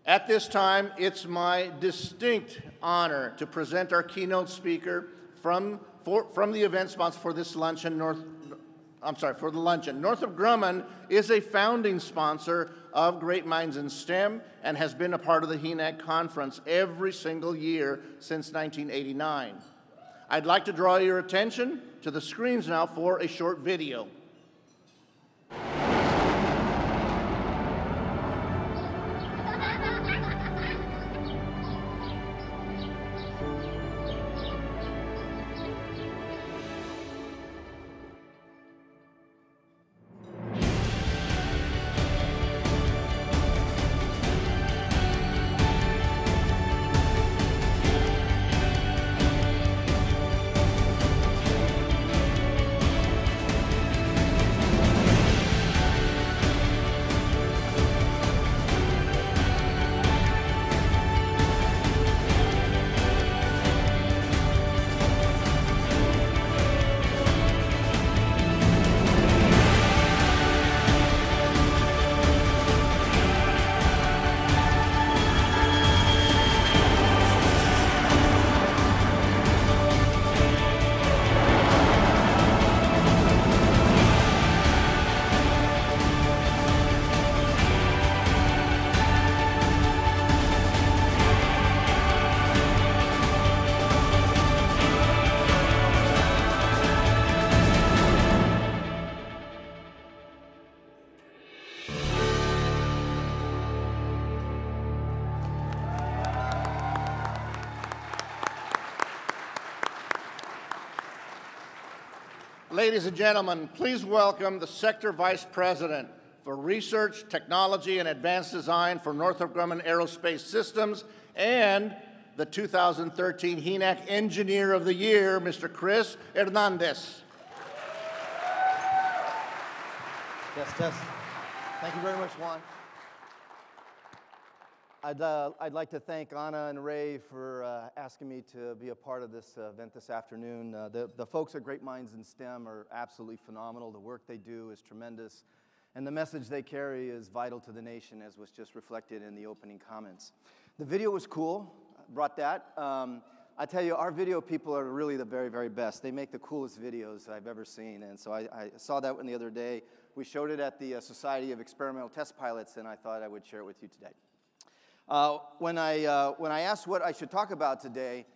At this time, it's my distinct honor to present our keynote speaker from the event sponsor for this luncheon, for the luncheon. Northrop Grumman is a founding sponsor of Great Minds in STEM and has been a part of the HENAAC conference every single year since 1989. I'd like to draw your attention to the screens now for a short video. Ladies and gentlemen, please welcome the Sector Vice President for Research, Technology, and Advanced Design for Northrop Grumman Aerospace Systems and the 2013 HENAAC Engineer of the Year, Mr. Chris Hernandez. Yes. Thank you very much, Juan. I'd like to thank Anna and Ray for asking me to be a part of this event this afternoon. The folks at Great Minds in STEM are absolutely phenomenal. The work they do is tremendous, and the message they carry is vital to the nation, as was just reflected in the opening comments. The video was cool. I brought that. I tell you, our video people are really the very, very best. They make the coolest videos I've ever seen, and so I saw that one the other day. We showed it at the Society of Experimental Test Pilots, and I thought I would share it with you today. When I asked what I should talk about today,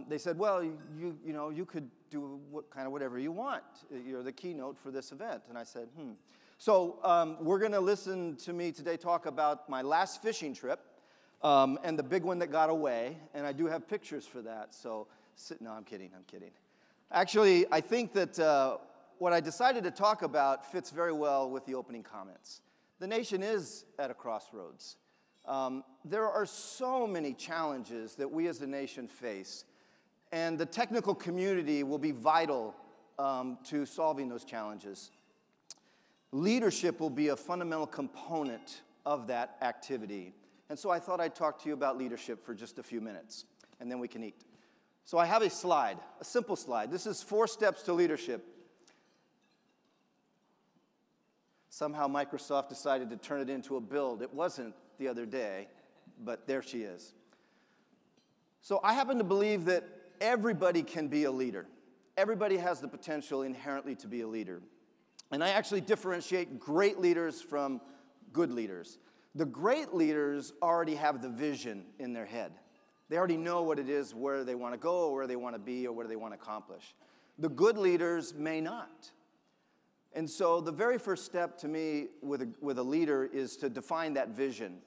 they said, well, you could do whatever you want. You're the keynote for this event. And I said, So we're going to listen to me today talk about my last fishing trip and the big one that got away. And I do have pictures for that. So, no, I'm kidding. Actually, I think that what I decided to talk about fits very well with the opening comments. The nation is at a crossroads. There are so many challenges that we as a nation face, and the technical community will be vital to solving those challenges. Leadership will be a fundamental component of that activity. And so I thought I'd talk to you about leadership for just a few minutes, and then we can eat. So I have a slide, a simple slide. This is 4 steps to leadership. Somehow Microsoft decided to turn it into a build. It wasn't the other day, but there she is. So I happen to believe that everybody can be a leader. Everybody has the potential inherently to be a leader. And I actually differentiate great leaders from good leaders. The great leaders already have the vision in their head. They already know what it is, where they want to go, or where they want to be, or what they want to accomplish. The good leaders may not. And so the very first step to me with a leader is to define that vision.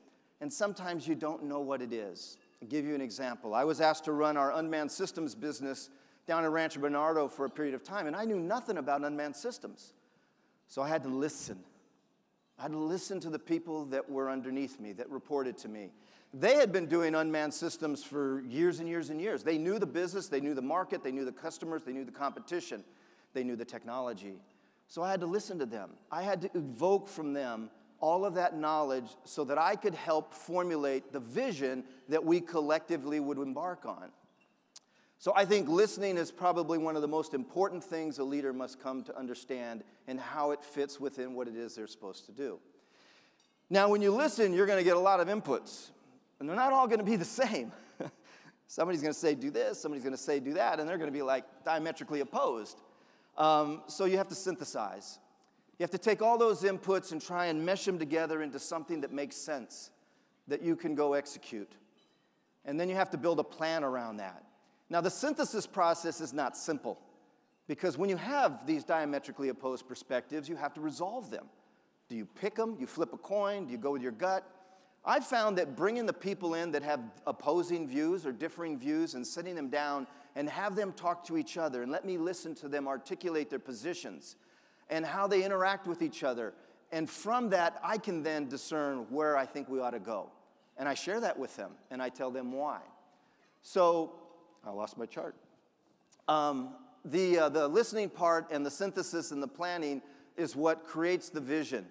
And sometimes you don't know what it is. I'll give you an example. I was asked to run our unmanned systems business down in Rancho Bernardo for a period of time, and I knew nothing about unmanned systems. So I had to listen. I had to listen to the people that were underneath me, that reported to me. They had been doing unmanned systems for years and years and years. They knew the business, they knew the market, they knew the customers, they knew the competition, they knew the technology. So I had to listen to them. I had to evoke from them all of that knowledge so that I could help formulate the vision that we collectively would embark on. So I think listening is probably one of the most important things a leader must come to understand and how it fits within what it is they're supposed to do. Now, when you listen, you're going to get a lot of inputs, and they're not all going to be the same. Somebody's going to say, do this, somebody's going to say, do that, and they're going to be like diametrically opposed. So you have to synthesize. You have to take all those inputs and try and mesh them together into something that makes sense, that you can go execute. And then you have to build a plan around that. Now, the synthesis process is not simple, because when you have these diametrically opposed perspectives, you have to resolve them. Do you pick them? You flip a coin? Do you go with your gut? I've found that bringing the people in that have opposing views or differing views and sitting them down and have them talk to each other and let me listen to them articulate their positions and how they interact with each other. And from that, I can then discern where I think we ought to go. And I share that with them, and I tell them why. So, I lost my chart. The listening part and the synthesis and the planning is what creates the vision.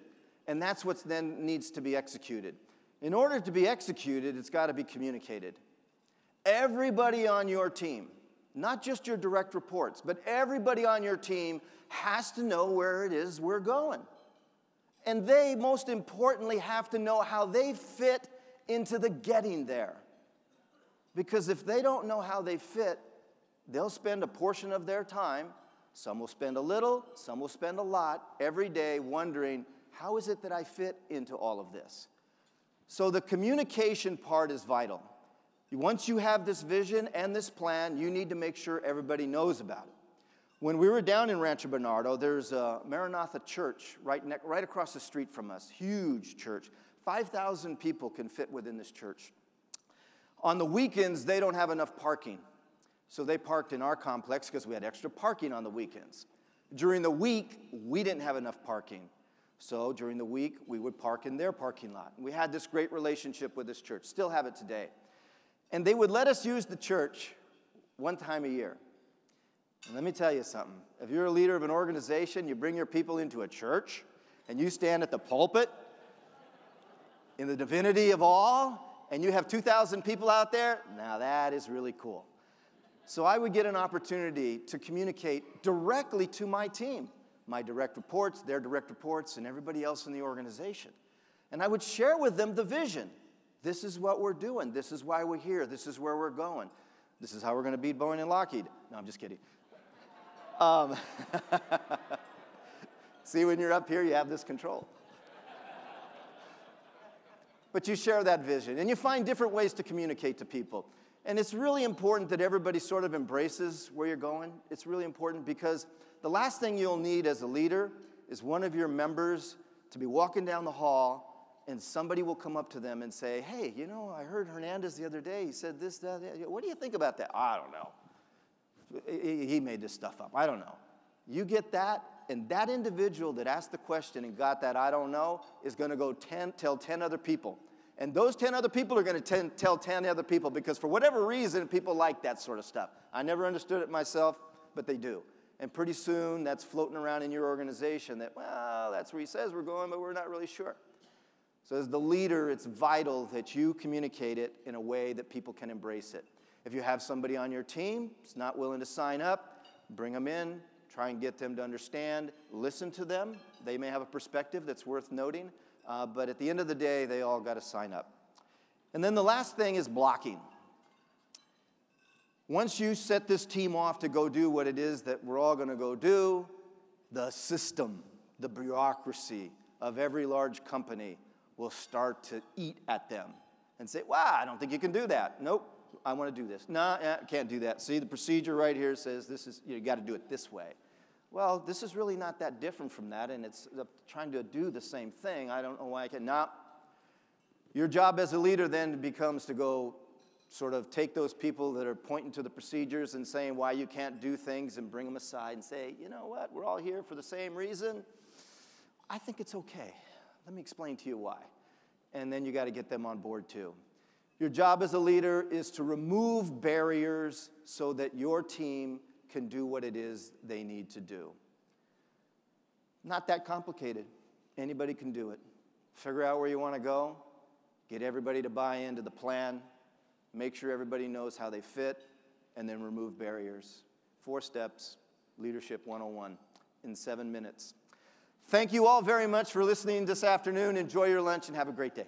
And that's what then needs to be executed. In order to be executed, it's got to be communicated. Everybody on your team, not just your direct reports, but everybody on your team has to know where it is we're going. And they, most importantly, have to know how they fit into the getting there. Because if they don't know how they fit, they'll spend a portion of their time, some will spend a little, some will spend a lot, every day wondering, how is it that I fit into all of this? So the communication part is vital. Once you have this vision and this plan, you need to make sure everybody knows about it. When we were down in Rancho Bernardo, there's a Maranatha church right across the street from us, huge church. 5,000 people can fit within this church. On the weekends, they don't have enough parking. So they parked in our complex because we had extra parking on the weekends. During the week, we didn't have enough parking. So during the week, we would park in their parking lot. We had this great relationship with this church, still have it today. And they would let us use the church one time a year. And let me tell you something. If you're a leader of an organization, you bring your people into a church, and you stand at the pulpit in the divinity of all, and you have 2,000 people out there, now that is really cool. So I would get an opportunity to communicate directly to my team. My direct reports, their direct reports, and everybody else in the organization. And I would share with them the vision. This is what we're doing. This is why we're here. This is where we're going. This is how we're going to beat Boeing and Lockheed. No, I'm just kidding. See, when you're up here, you have this control. But you share that vision, and you find different ways to communicate to people. And it's really important that everybody sort of embraces where you're going. It's really important because the last thing you'll need as a leader is one of your members to be walking down the hall and somebody will come up to them and say, hey, you know, I heard Hernandez the other day. He said this, that. What do you think about that? I don't know. He made this stuff up. I don't know. You get that, and that individual that asked the question and got that I don't know is going to go tell 10 other people. And those 10 other people are going to tell 10 other people because for whatever reason, people like that sort of stuff. I never understood it myself, but they do. And pretty soon, that's floating around in your organization that, well, that's where he says we're going, but we're not really sure. So as the leader, it's vital that you communicate it in a way that people can embrace it. If you have somebody on your team that's not willing to sign up, bring them in, try and get them to understand, listen to them. They may have a perspective that's worth noting, but at the end of the day, they all got to sign up. And then the last thing is blocking. Once you set this team off to go do what it is that we're all going to go do, the system, the bureaucracy of every large company will start to eat at them and say, wow, I don't think you can do that. Nope, I want to do this. No, I can't do that. See, the procedure right here says this is, you got to do it this way. Well, this is really not that different from that, and it's trying to do the same thing. I don't know why I can. Now, your job as a leader then becomes to go sort of take those people that are pointing to the procedures and saying why you can't do things and bring them aside and say, you know what, we're all here for the same reason. I think it's okay. Let me explain to you why. And then you got to get them on board too. Your job as a leader is to remove barriers so that your team can do what it is they need to do. Not that complicated. Anybody can do it. Figure out where you want to go, get everybody to buy into the plan, make sure everybody knows how they fit, and then remove barriers. 4 steps, Leadership 101 in 7 minutes. Thank you all very much for listening this afternoon. Enjoy your lunch and have a great day.